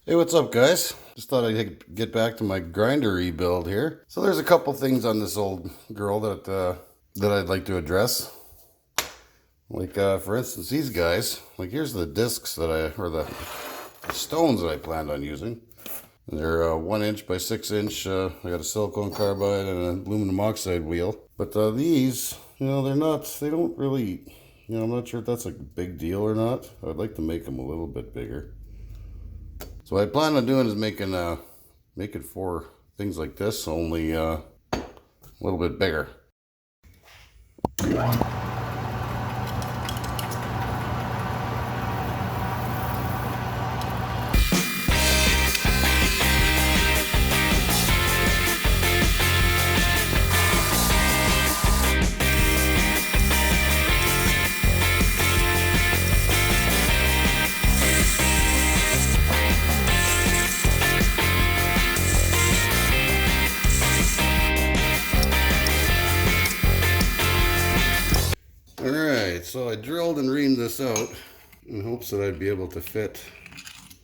Hey, what's up, guys? Just thought I'd get back to my grinder rebuild here. So there's a couple things on this old girl that I'd like to address. Like, for instance, these guys. Like, here's the discs or the stones that I planned on using. They're 1 inch by 6 inch. I got a silicone carbide and an aluminum oxide wheel. But these, they don't really, I'm not sure if that's a big deal or not. I'd like to make them a little bit bigger. So what I plan on doing is making four things like this, only a little bit bigger. Alright, so I drilled and reamed this out in hopes that I'd be able to fit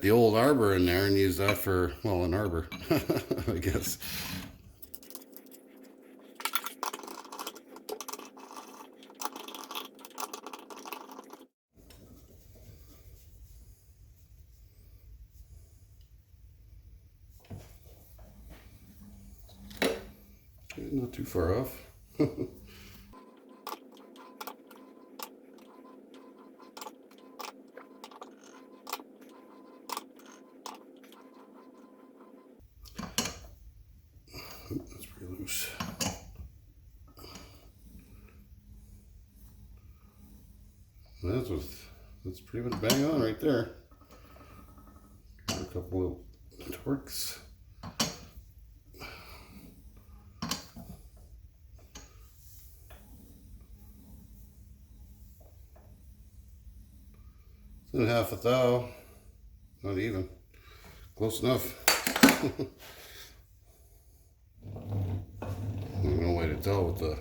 the old arbor in there and use that for, well, an arbor, I guess. Not too far off. 'Ooh, that's pretty loose. That's pretty much bang on right there. Got a couple little torques. And half a thou. Not even. Close enough. There's no way to tell what the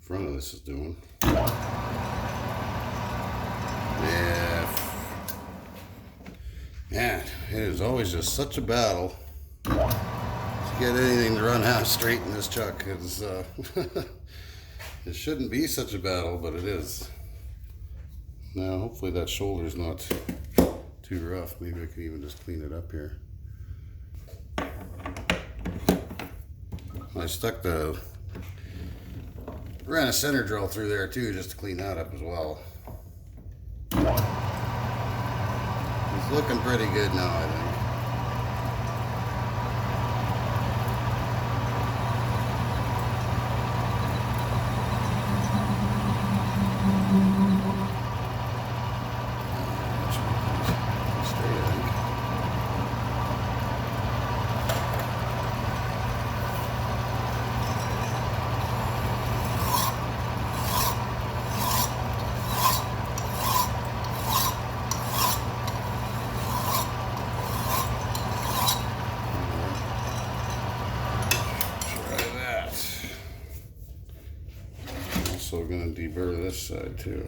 front of this is doing. Yeah. Man, it is always just such a battle to get anything to run half straight in this chuck. It's, it shouldn't be such a battle, but it is. Now, hopefully that shoulder's not too rough. Maybe I can even just clean it up here. I ran a center drill through there too, just to clean that up as well. It's looking pretty good now, I think. Also going to deburr this side too.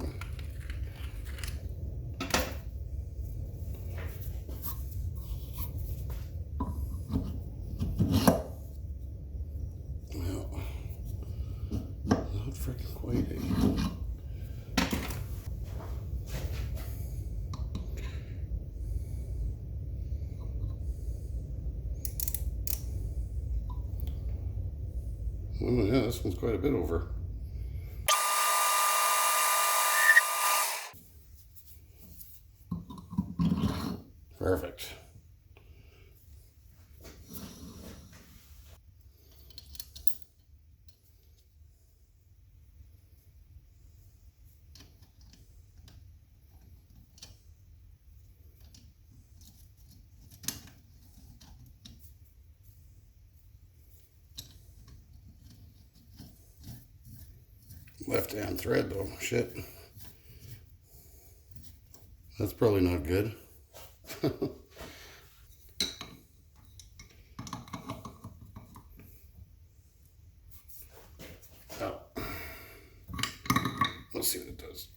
Well, not freaking quite a. Oh yeah, this one's quite a bit over. Perfect. Left hand thread though, shit. That's probably not good. Oh. Let's see what it does.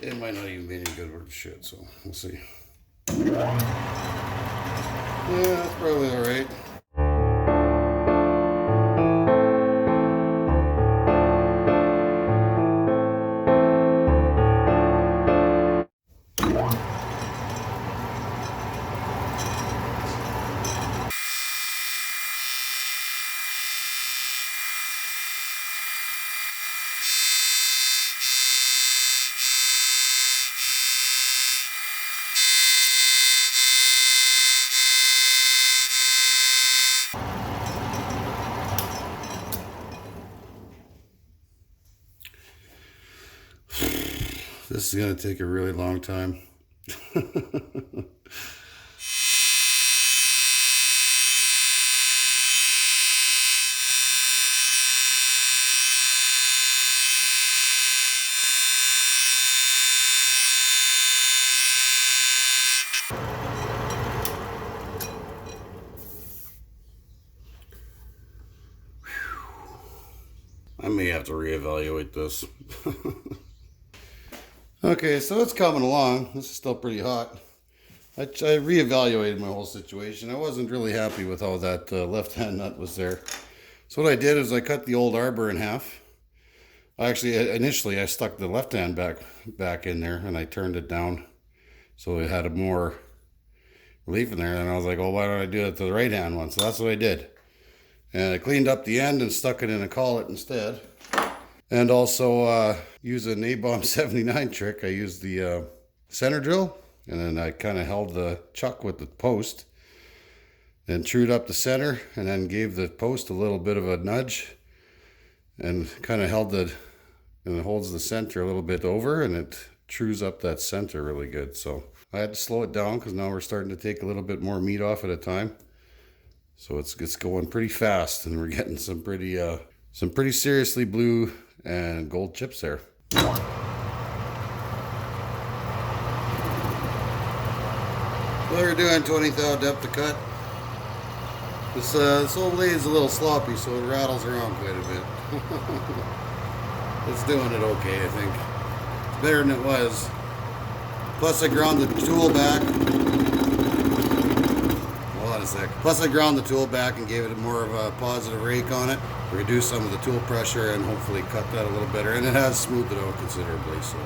It it might not even be any good worth of shit, so we'll see. Yeah, that's probably alright. This is going to take a really long time. I may have to reevaluate this. Okay, so it's coming along. This is still pretty hot. I reevaluated my whole situation. I wasn't really happy with how that left-hand nut was there. So what I did is I cut the old arbor in half. Initially I stuck the left hand back in there, and I turned it down so it had a more relief in there. And I was like, oh, why don't I do it to the right hand one? So that's what I did. And I cleaned up the end and stuck it in a collet instead. And also use an A-bomb 79 trick. I used the center drill, and then I kind of held the chuck with the post, then trued up the center, and then gave the post a little bit of a nudge, and kind of held and it holds the center a little bit over, and it trues up that center really good. So I had to slow it down because now we're starting to take a little bit more meat off at a time. So it's going pretty fast, and we're getting some pretty seriously blue and gold chips there. What we're doing, 20 thou depth of cut. This old lathe is a little sloppy, so it rattles around quite a bit. It's doing it okay, I think. It's better than it was. Plus I ground the tool back. Hold on a sec. Plus I ground the tool back and gave it more of a positive rake on it. Reduce some of the tool pressure and hopefully cut that a little better. And it has smoothed it out considerably, so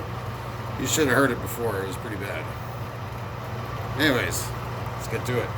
you should have heard it before. It was pretty bad. Anyways, let's get to it.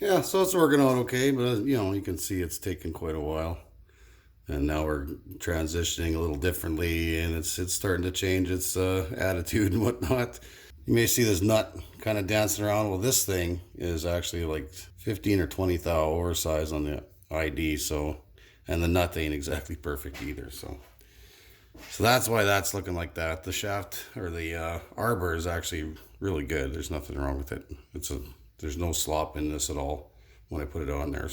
Yeah, so it's working out okay, but you can see it's taken quite a while. And now we're transitioning a little differently, and it's starting to change its attitude and whatnot. You may see this nut kind of dancing around. Well, this thing is actually like 15 or 20 thou oversized on the ID, and the nut ain't exactly perfect either. So that's why that's looking like that. The shaft, or the arbor, is actually really good. There's nothing wrong with it. There's no slop in this at all when I put it on there.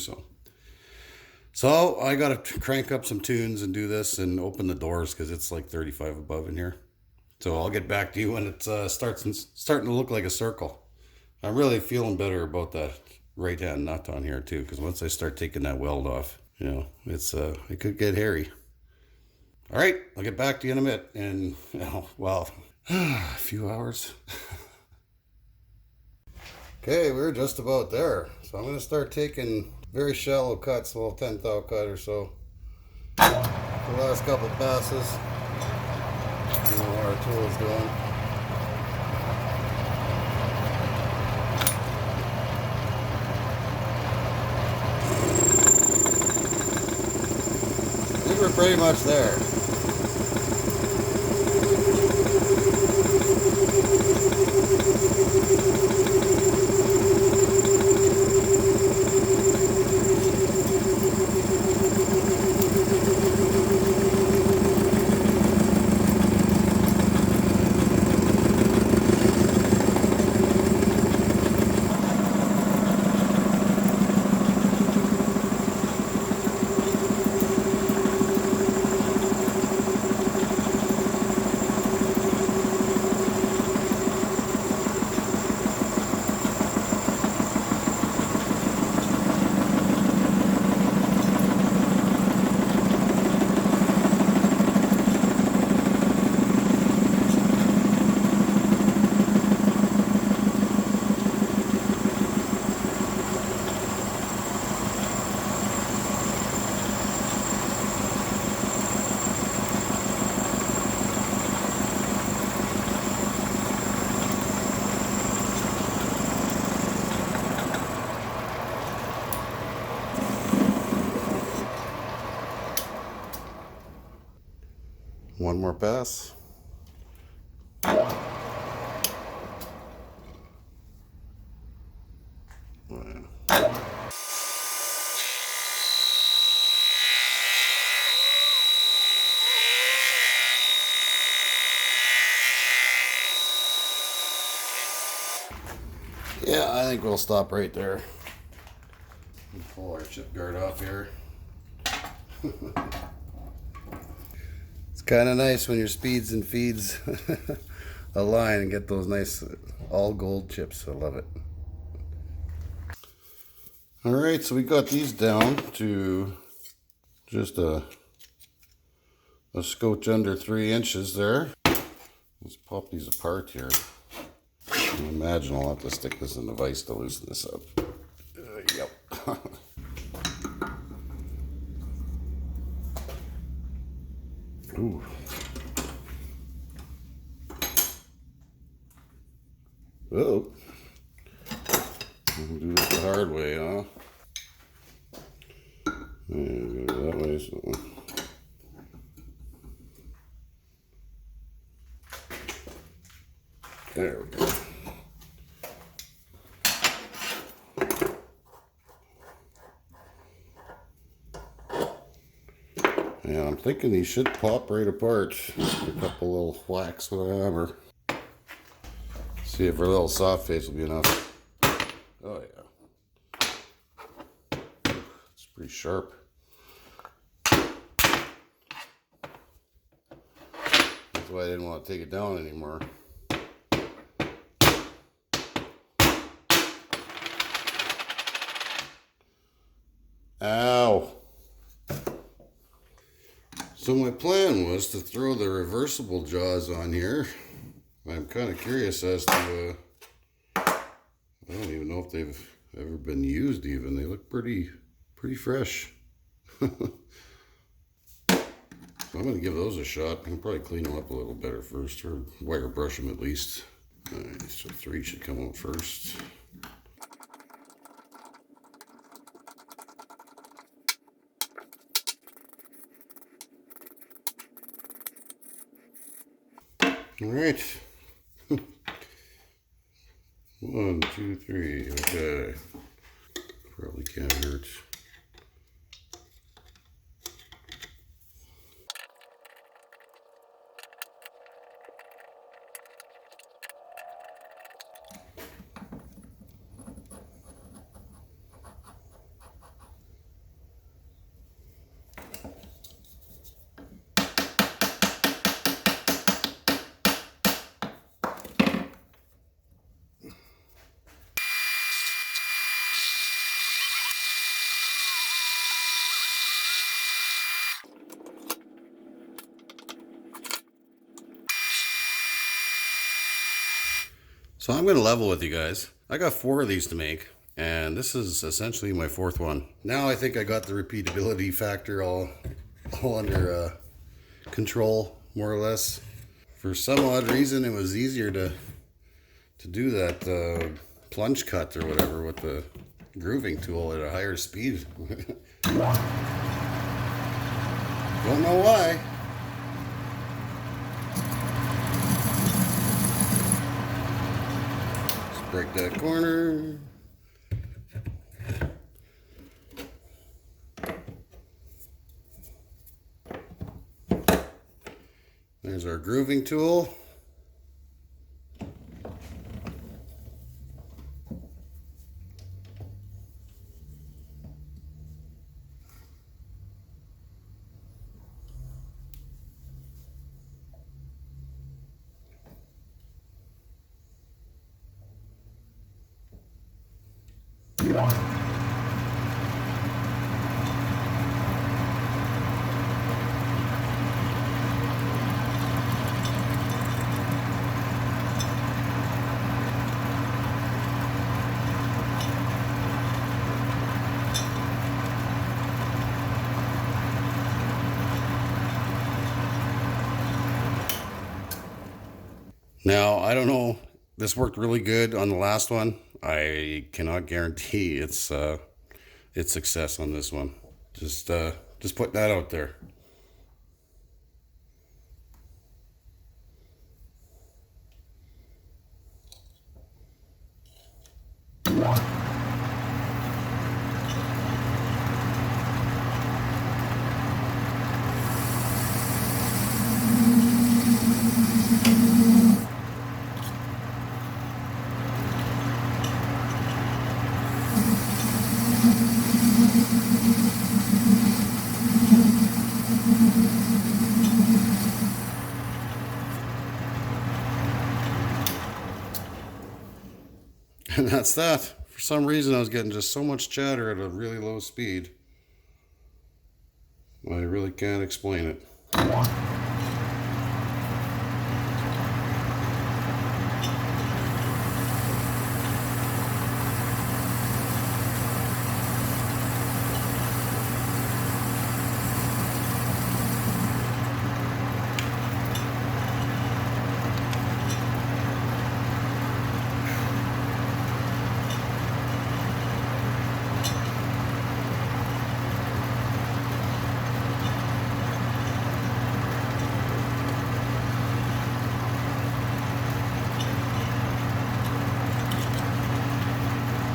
So I got to crank up some tunes and do this and open the doors because it's like 35 above in here. So I'll get back to you when it starting to look like a circle. I'm really feeling better about that right hand nut on here too, because once I start taking that weld off, it could get hairy. All right, I'll get back to you in a minute. And a few hours. Okay, we're just about there. So I'm going to start taking very shallow cuts, a little 10 thou cut or so. The last couple passes. You know how our tool is going. I think we're pretty much there. One more pass. Yeah, I think we'll stop right there. Pull our chip guard off here. It's kind of nice when your speeds and feeds align and get those nice all gold chips. I love it. All right, so we got these down to just a scotch under 3 inches there. Let's pop these apart here. I imagine I'll have to stick this in the vise to loosen this up. Yep. Ooh. Oh. We'll do this the hard way, huh? Yeah, go that way. So. There we go. Yeah, I'm thinking these should pop right apart. Just a couple little whacks with a hammer. See if our little soft face will be enough. Oh yeah. It's pretty sharp. That's why I didn't want to take it down anymore. Ow. So my plan was to throw the reversible jaws on here. I'm kind of curious as to, I don't even know if they've ever been used even. They look pretty fresh. So I'm going to give those a shot. I can probably clean them up a little better first, or wire brush them at least. All right, so 3 should come out first. All right. 1, 2, 3. Okay. Probably can't hurt. So I'm going to level with you guys. I got 4 of these to make, and this is essentially my 4th one. Now I think I got the repeatability factor all under control, more or less. For some odd reason, it was easier to do that plunge cut or whatever with the grooving tool at a higher speed. Don't know why. Break that corner. There's our grooving tool. Now, I don't know, this worked really good on the last one. I cannot guarantee its success on this one. Just putting that out there. And that's that. For some reason I was getting just so much chatter at a really low speed. I really can't explain it.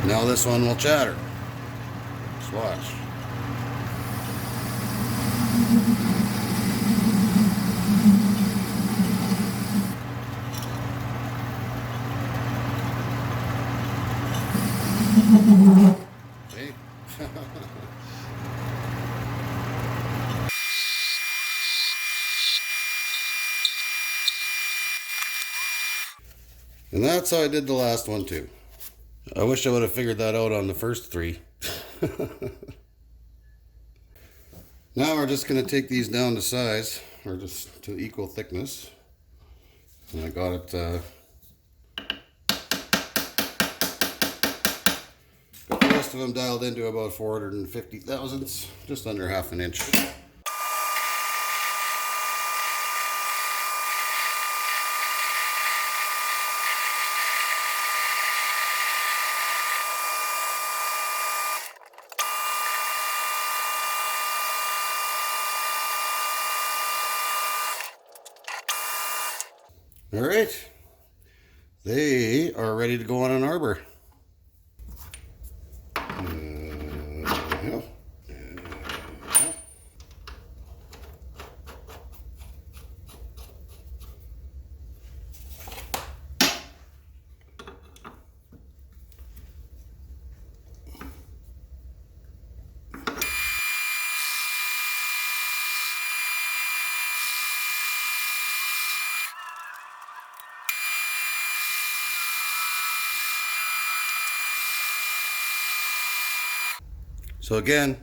Now this one will chatter. Just watch. See? And that's how I did the last one too. I wish I would have figured that out on the first three. Now we're just going to take these down to size, or just to equal thickness. And I got it, got the rest of them dialed into about 450 thousandths, just under half an inch. All right, they are ready to go on an arbor. So again,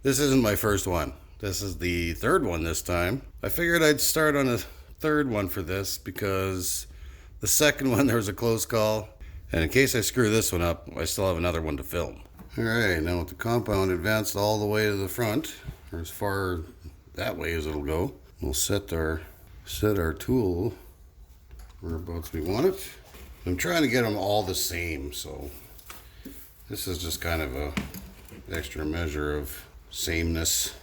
this isn't my first one. This is the third one this time. I figured I'd start on a third one for this because the second one there was a close call. And in case I screw this one up, I still have another one to film. All right, now with the compound advanced all the way to the front, or as far that way as it'll go, we'll set our tool whereabouts we want it. I'm trying to get them all the same, so this is just kind of a extra measure of sameness.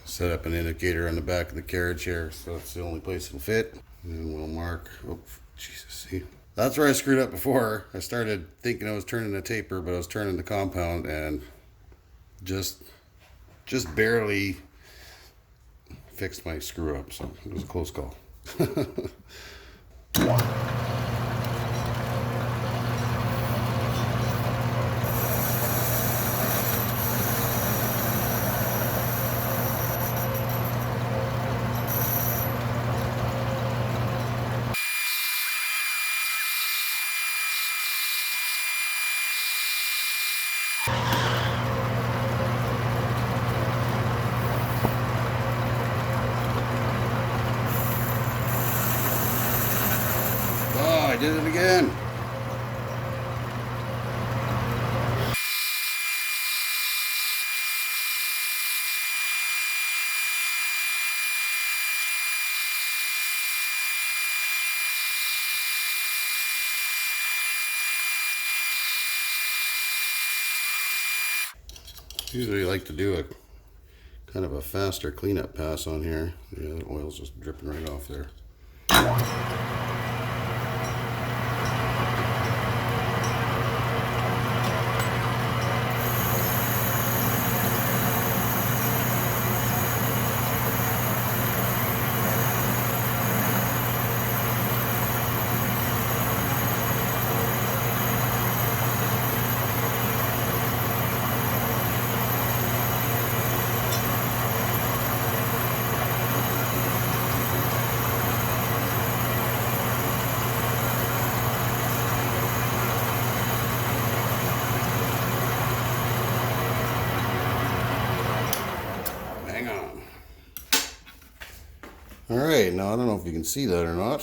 Set up an indicator on the back of the carriage here, so that's the only place it'll fit. And we'll mark, oh, Jesus, see? That's where I screwed up before. I started thinking I was turning the taper, but I was turning the compound and just barely fixed my screw up, so it was a close call. I did it again. Usually I like to do a kind of a faster cleanup pass on here. Yeah, the oil's just dripping right off there. All right, now I don't know if you can see that or not.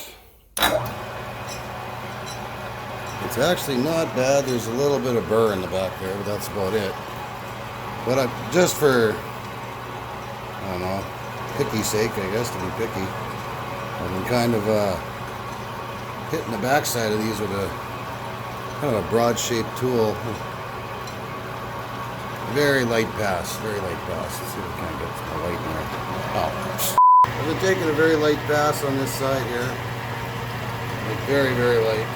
It's actually not bad. There's a little bit of burr in the back there, but that's about it. But just for, I don't know, picky sake, I guess, to be picky, I've been kind of hitting the backside of these with a kind of a broad-shaped tool. Very light pass, very light pass. Let's see if we can get some light in there. Oh, I've been taking a very light pass on this side here. Like very, very light.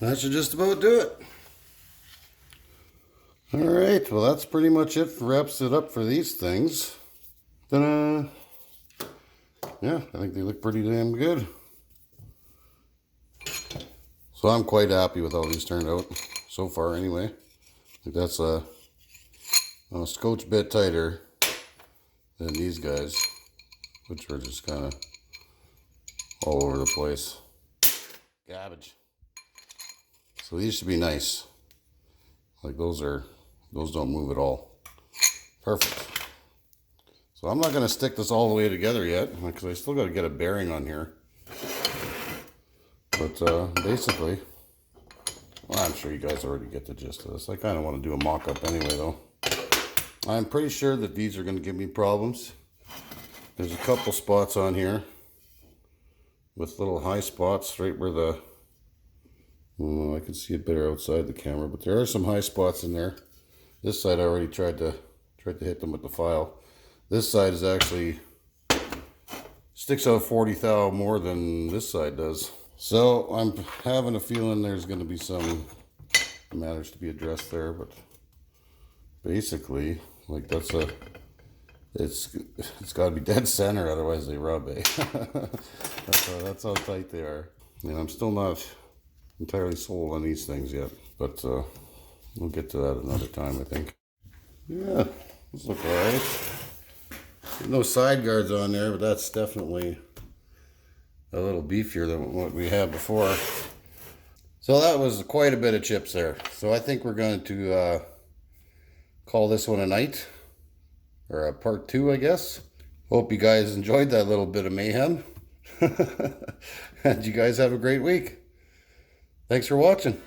That should just about do it. All right, well, that's pretty much it. Wraps it up for these things. Ta-da! Yeah, I think they look pretty damn good. So I'm quite happy with how these turned out so far anyway. I think that's a scotch bit tighter than these guys, which were just kind of all over the place. Garbage. So these should be nice. Like those don't move at all. Perfect. So I'm not going to stick this all the way together yet because I still got to get a bearing on here. But basically, well, I'm sure you guys already get the gist of this. I kind of want to do a mock-up anyway though. I'm pretty sure that these are going to give me problems. There's a couple spots on here with little high spots right where the, I can see it better outside the camera, but there are some high spots in there. This side I already tried to hit them with the file. This side is actually sticks out 40 thou more than this side does. So I'm having a feeling there's going to be some matters to be addressed there, but basically, like it's got to be dead center, otherwise they rub, eh? That's how tight they are. And I'm still not entirely sold on these things yet, but we'll get to that another time, I think. Yeah, those look alright. No side guards on there, but that's definitely a little beefier than what we had before. So that was quite a bit of chips there. So I think we're going to call this one a night, or a part 2, I guess. Hope you guys enjoyed that little bit of mayhem. And you guys have a great week. Thanks for watching.